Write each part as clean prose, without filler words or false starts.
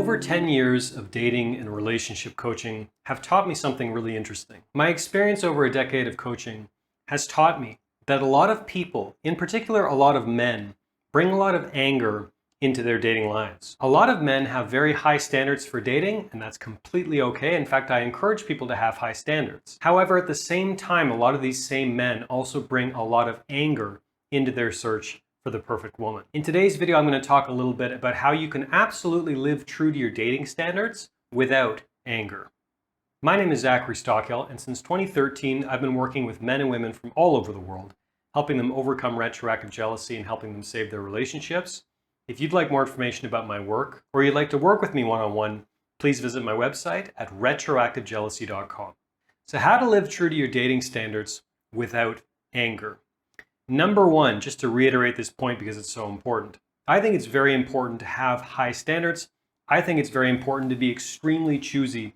Over 10 years of dating and relationship coaching have taught me something really interesting. My experience over a decade of coaching has taught me that a lot of people, in particular a lot of men, bring a lot of anger into their dating lives. A lot of men have very high standards for dating, and that's completely okay. In fact, I encourage people to have high standards. However, at the same time, a lot of these same men also bring a lot of anger into their search for the perfect woman. In today's video, I'm going to talk a little bit about how you can absolutely live true to your dating standards without anger. My name is Zachary Stockill, and since 2013, I've been working with men and women from all over the world, helping them overcome retroactive jealousy and helping them save their relationships. If you'd like more information about my work, or you'd like to work with me one-on-one, please visit my website at retroactivejealousy.com. So how to live true to your dating standards without anger. Number one, just to reiterate this point because it's so important, I think it's very important to have high standards. I think it's very important to be extremely choosy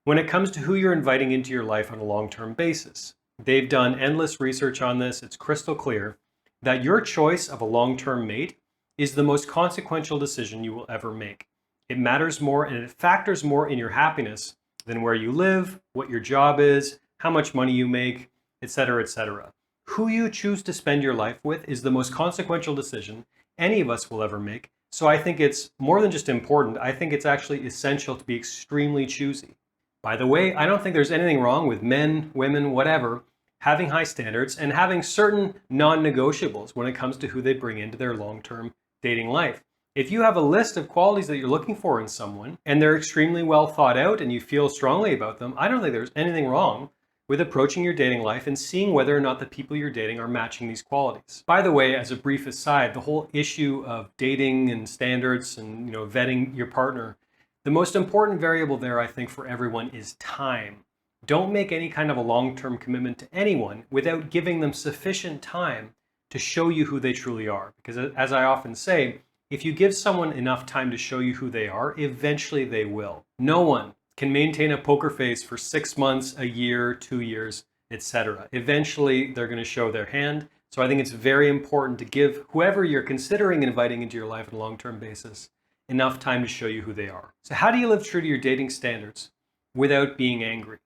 when it comes to who you're inviting into your life on a long-term basis. They've done endless research on this. It's crystal clear that your choice of a long-term mate is the most consequential decision you will ever make. It matters more and it factors more in your happiness than where you live, what your job is, how much money you make, etc., etc. Who you choose to spend your life with is the most consequential decision any of us will ever make. So I think it's more than just important. I think it's actually essential to be extremely choosy. By the way, I don't think there's anything wrong with men, women, whatever, having high standards and having certain non-negotiables when it comes to who they bring into their long-term dating life. If you have a list of qualities that you're looking for in someone and they're extremely well thought out and you feel strongly about them, I don't think there's anything wrong with approaching your dating life and seeing whether or not the people you're dating are matching these qualities. By the way, as a brief aside, the whole issue of dating and standards and vetting your partner, the most important variable there, I think, for everyone is time. Don't make any kind of a long-term commitment to anyone without giving them sufficient time to show you who they truly are. Because as I often say, if you give someone enough time to show you who they are, eventually they will. No one can maintain a poker face for 6 months, a year, 2 years, etc. Eventually, they're going to show their hand. So I think it's very important to give whoever you're considering inviting into your life on a long-term basis enough time to show you who they are. So how do you live true to your dating standards without being angry?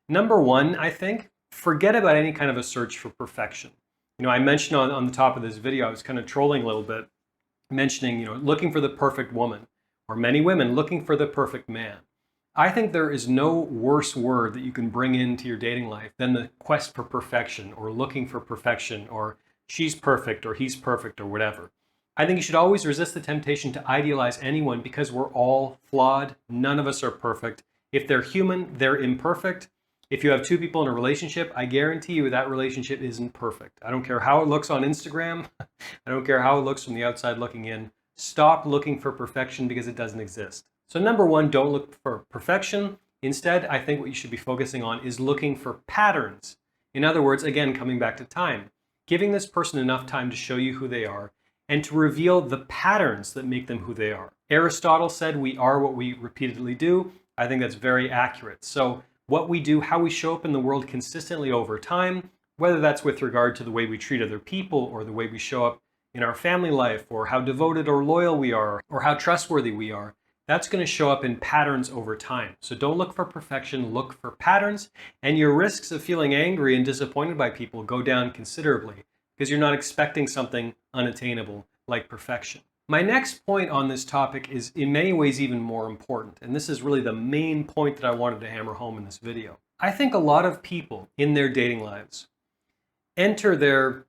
Number one, I think, forget about any kind of a search for perfection. I mentioned on the top of this video, I was kind of trolling a little bit, mentioning, looking for the perfect woman, or many women looking for the perfect man. I think there is no worse word that you can bring into your dating life than the quest for perfection or looking for perfection or she's perfect or he's perfect or whatever. I think you should always resist the temptation to idealize anyone because we're all flawed. None of us are perfect. If they're human, they're imperfect. If you have two people in a relationship, I guarantee you that relationship isn't perfect. I don't care how it looks on Instagram. I don't care how it looks from the outside looking in. Stop looking for perfection because it doesn't exist. So number one, don't look for perfection. Instead, I think what you should be focusing on is looking for patterns. In other words, again, coming back to time, giving this person enough time to show you who they are and to reveal the patterns that make them who they are. Aristotle said we are what we repeatedly do. I think that's very accurate. So what we do, how we show up in the world consistently over time, whether that's with regard to the way we treat other people or the way we show up in our family life or how devoted or loyal we are or how trustworthy we are, that's going to show up in patterns over time. So don't look for perfection, look for patterns, and your risks of feeling angry and disappointed by people go down considerably because you're not expecting something unattainable like perfection. My next point on this topic is in many ways even more important, and this is really the main point that I wanted to hammer home in this video. I think a lot of people in their dating lives enter their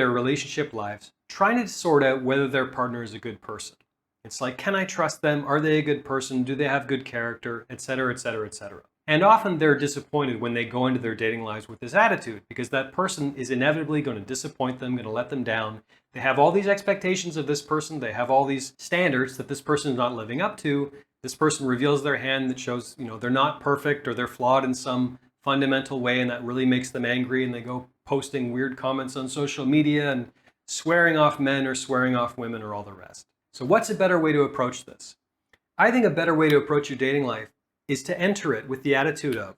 relationship lives, trying to sort out whether their partner is a good person. It's like, can I trust them? Are they a good person? Do they have good character? Etc., etc., etc. And often they're disappointed when they go into their dating lives with this attitude because that person is inevitably going to disappoint them, going to let them down. They have all these expectations of this person. They have all these standards that this person is not living up to. This person reveals their hand that shows, they're not perfect or they're flawed in some fundamental way, and that really makes them angry, and they go posting weird comments on social media and swearing off men or swearing off women or all the rest. So what's a better way to approach this? I think a better way to approach your dating life is to enter it with the attitude of,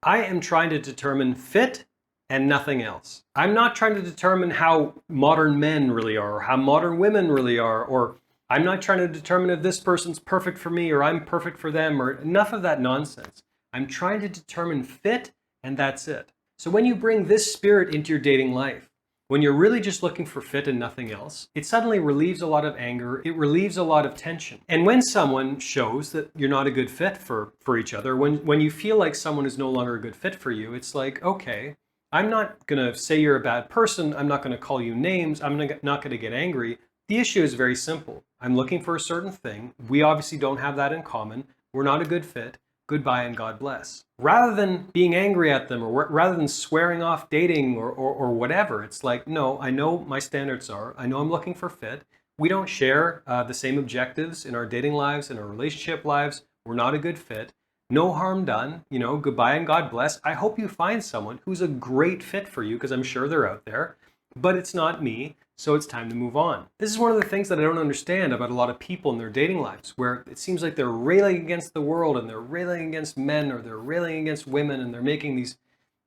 I am trying to determine fit and nothing else. I'm not trying to determine how modern men really are, or how modern women really are, or I'm not trying to determine if this person's perfect for me or I'm perfect for them or enough of that nonsense. I'm trying to determine fit, and that's it. So when you bring this spirit into your dating life, when you're really just looking for fit and nothing else, it suddenly relieves a lot of anger, it relieves a lot of tension. And when someone shows that you're not a good fit for each other, when you feel like someone is no longer a good fit for you, it's like, okay, I'm not gonna say you're a bad person, I'm not gonna call you names, I'm not gonna get angry. The issue is very simple. I'm looking for a certain thing, we obviously don't have that in common, we're not a good fit, goodbye and God bless. Rather than being angry at them or rather than swearing off dating or whatever, it's like, no, I know my standards are, I know I'm looking for fit. We don't share the same objectives in our dating lives, in our relationship lives. We're not a good fit. No harm done, you know, goodbye and God bless. I hope you find someone who's a great fit for you because I'm sure they're out there, but it's not me. So it's time to move on. This is one of the things that I don't understand about a lot of people in their dating lives, where it seems like they're railing against the world and they're railing against men or they're railing against women and they're making these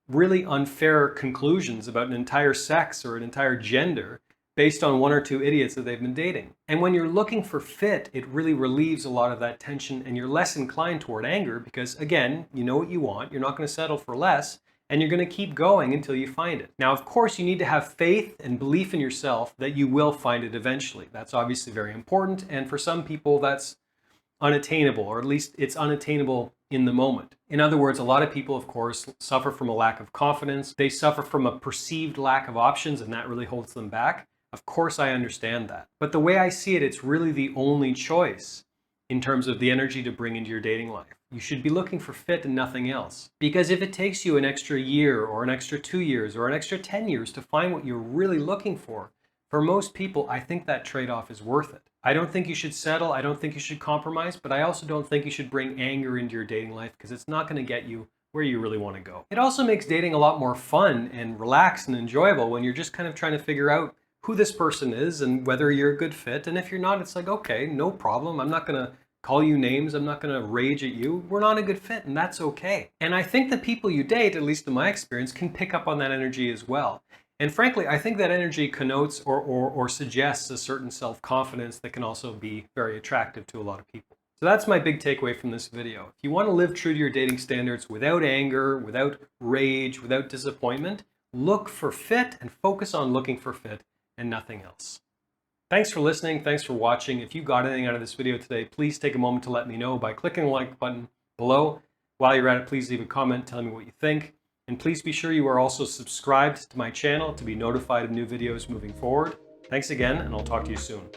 really unfair conclusions about an entire sex or an entire gender based on one or two idiots that they've been dating. And when you're looking for fit, it really relieves a lot of that tension and you're less inclined toward anger because, again, you know what you want, you're not going to settle for less, and you're going to keep going until you find it. Now, of course, you need to have faith and belief in yourself that you will find it eventually. That's obviously very important, and for some people, that's unattainable, or at least it's unattainable in the moment. In other words, a lot of people, of course, suffer from a lack of confidence. They suffer from a perceived lack of options, and that really holds them back. Of course, I understand that. But the way I see it, it's really the only choice in terms of the energy to bring into your dating life. You should be looking for fit and nothing else. Because if it takes you an extra year or an extra 2 years or an extra 10 years to find what you're really looking for most people, I think that trade-off is worth it. I don't think you should settle. I don't think you should compromise, but I also don't think you should bring anger into your dating life because it's not going to get you where you really want to go. It also makes dating a lot more fun and relaxed and enjoyable when you're just kind of trying to figure out who this person is and whether you're a good fit. And if you're not, it's like, okay, no problem. I'm not going to call you names. I'm not going to rage at you. We're not a good fit, and that's okay. And I think the people you date, at least in my experience, can pick up on that energy as well. And frankly, I think that energy connotes or suggests a certain self-confidence that can also be very attractive to a lot of people. So that's my big takeaway from this video. If you want to live true to your dating standards without anger, without rage, without disappointment, look for fit and focus on looking for fit and nothing else. Thanks for listening. Thanks for watching. If you got anything out of this video today, please take a moment to let me know by clicking the like button below. While you're at it, please leave a comment telling me what you think. And please be sure you are also subscribed to my channel to be notified of new videos moving forward. Thanks again, and I'll talk to you soon.